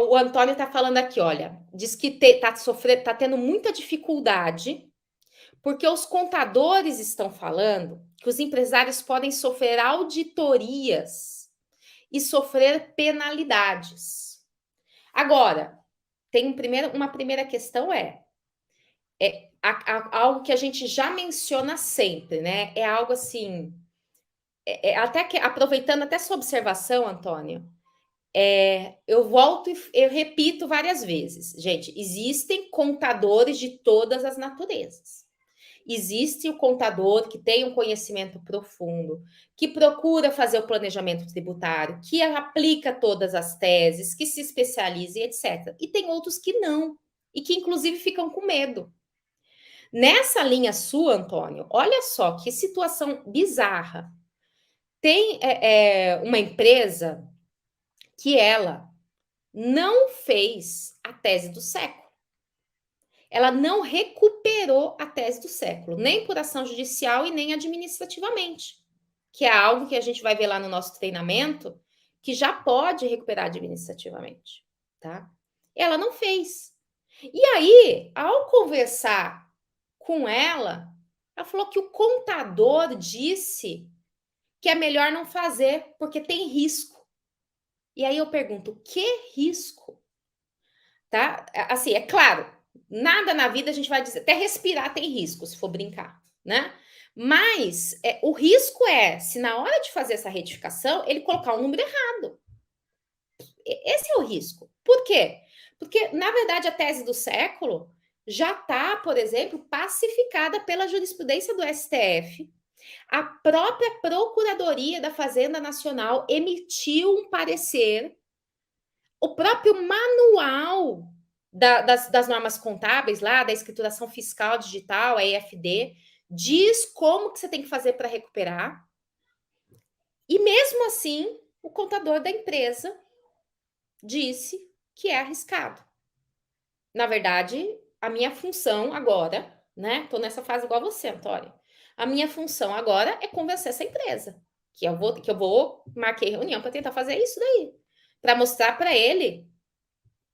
o Antônio está falando aqui, olha, diz que tá tendo muita dificuldade, porque os contadores estão falando que os empresários podem sofrer auditorias e sofrer penalidades. Agora, uma primeira questão algo que a gente já menciona sempre, né? É algo assim, até que aproveitando até sua observação, Antônio, eu volto e eu repito várias vezes, gente, existem contadores de todas as naturezas. Existe o contador que tem um conhecimento profundo, que procura fazer o planejamento tributário, que aplica todas as teses, que se especializa e etc. E tem outros que não, e que inclusive ficam com medo. Nessa linha sua, Antônio, olha só que situação bizarra. Tem uma empresa que ela não fez a tese do século. Ela não recuperou a tese do século, nem por ação judicial e nem administrativamente, que é algo que a gente vai ver lá no nosso treinamento, que já pode recuperar administrativamente, tá? Ela não fez. E aí, ao conversar com ela falou que o contador disse que é melhor não fazer, porque tem risco. E aí eu pergunto, que risco? Tá? Assim, é claro, nada na vida a gente vai dizer, até respirar tem risco, se for brincar, né? Mas o risco se na hora de fazer essa retificação, ele colocar o número errado. Esse é o risco. Por quê? Porque, na verdade, a tese do século já está, por exemplo, pacificada pela jurisprudência do STF. A própria Procuradoria da Fazenda Nacional emitiu um parecer. O próprio manual das normas contábeis, lá da escrituração fiscal digital, a EFD, diz como que você tem que fazer para recuperar. E mesmo assim, o contador da empresa disse que é arriscado. Na verdade, a minha função agora, né? Estou nessa fase igual a você, Antônio. A minha função agora é convencer essa empresa que eu vou marquei reunião para tentar fazer isso daí, para mostrar para ele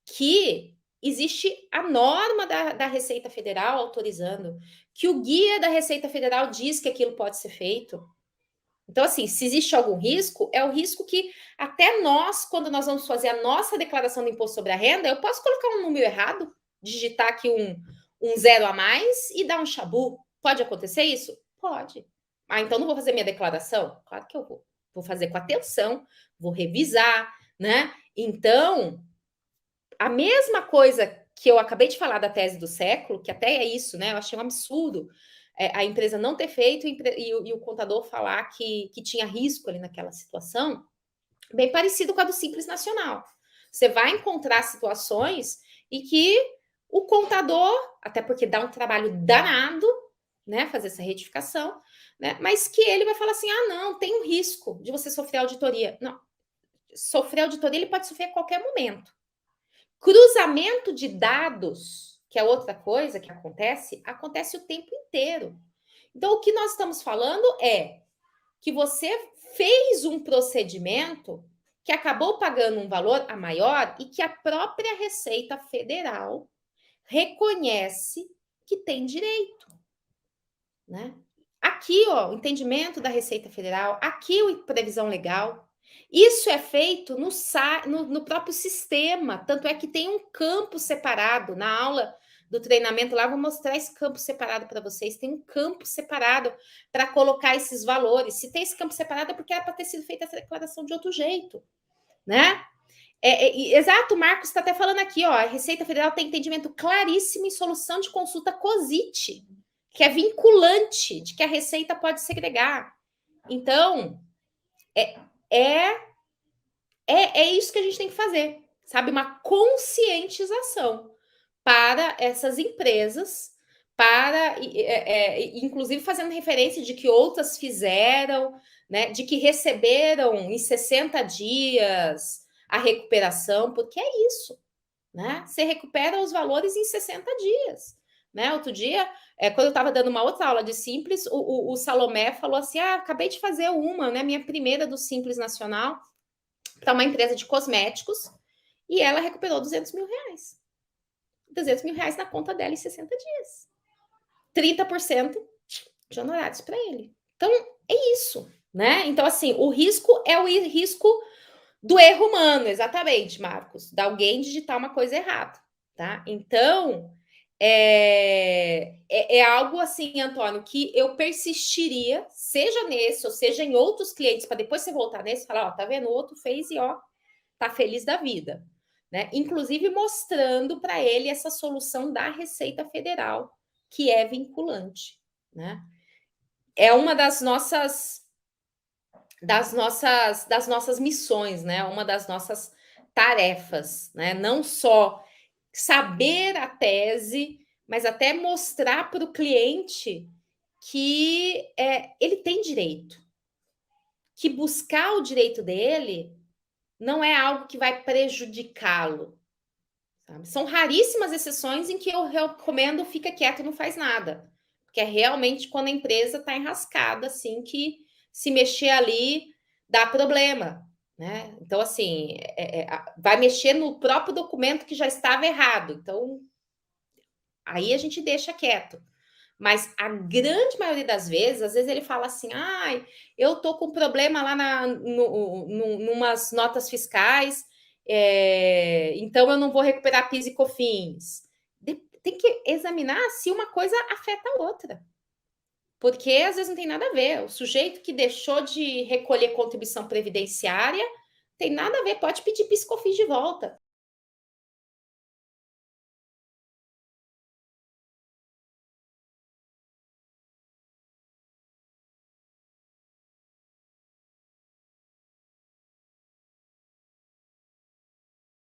que existe a norma da Receita Federal autorizando, que o guia da Receita Federal diz que aquilo pode ser feito. Então, assim, se existe algum risco, é o risco que até nós, quando nós vamos fazer a nossa declaração do imposto sobre a renda, eu posso colocar um número errado, digitar aqui um zero a mais e dar um chabu. Pode acontecer isso? Pode. Ah, então não vou fazer minha declaração? Claro que eu vou. Vou fazer com atenção, vou revisar, né? Então, a mesma coisa que eu acabei de falar da tese do século, que até é isso, né? Eu achei um absurdo a empresa não ter feito e o contador falar que tinha risco ali naquela situação, bem parecido com a do Simples Nacional. Você vai encontrar situações em que o contador, até porque dá um trabalho danado, né, fazer essa retificação, né, mas que ele vai falar assim, não, tem um risco de você sofrer auditoria. Não, sofrer auditoria ele pode sofrer a qualquer momento. Cruzamento de dados, que é outra coisa que acontece o tempo inteiro. Então, o que nós estamos falando é que você fez um procedimento que acabou pagando um valor a maior e que a própria Receita Federal reconhece que tem direito, né? Aqui, ó, o entendimento da Receita Federal, aqui o previsão legal. Isso é feito no próprio sistema, tanto é que tem um campo separado. Na aula do treinamento lá, vou mostrar esse campo separado para vocês. Tem um campo separado para colocar esses valores. Se tem esse campo separado, é porque era para ter sido feita essa declaração de outro jeito, né? Exato, o Marcos está até falando aqui, ó, a Receita Federal tem entendimento claríssimo em solução de consulta COSIT, que é vinculante, de que a Receita pode segregar. Então, é isso que a gente tem que fazer, sabe? Uma conscientização para essas empresas, inclusive fazendo referência de que outras fizeram, né? De que receberam em 60 dias a recuperação, porque é isso, né? Você recupera os valores em 60 dias. Né? Outro dia, quando eu estava dando uma outra aula de Simples, o Salomé falou assim: acabei de fazer uma, né? Minha primeira do Simples Nacional, para uma empresa de cosméticos, e ela recuperou R$ 200 mil. R$ 200 mil na conta dela em 60 dias. 30% de honorários para ele. Então, é isso, né? Então, assim, o risco é o risco do erro humano, exatamente, Marcos, de alguém digitar uma coisa errada, tá? Então, é algo assim, Antônio, que eu persistiria, seja nesse ou seja em outros clientes, para depois você voltar nesse e falar, ó, tá vendo? O outro fez e ó, tá feliz da vida, né? Inclusive mostrando para ele essa solução da Receita Federal, que é vinculante, né? É uma das nossas missões, né? Uma das nossas tarefas, né? Não só saber a tese, mas até mostrar para o cliente que ele tem direito, que buscar o direito dele não é algo que vai prejudicá-lo. São raríssimas exceções em que eu recomendo fica quieto, não faz nada, porque é realmente quando a empresa está enrascada, assim, que se mexer ali dá problema, né? Então, assim, vai mexer no próprio documento que já estava errado. Então, aí a gente deixa quieto. Mas a grande maioria das vezes, às vezes ele fala assim, ai, eu tô com problema lá numas notas fiscais, então eu não vou recuperar PIS e COFINS. Tem que examinar se uma coisa afeta a outra. Porque às vezes não tem nada a ver. O sujeito que deixou de recolher contribuição previdenciária tem nada a ver, pode pedir PIS e COFINS de volta.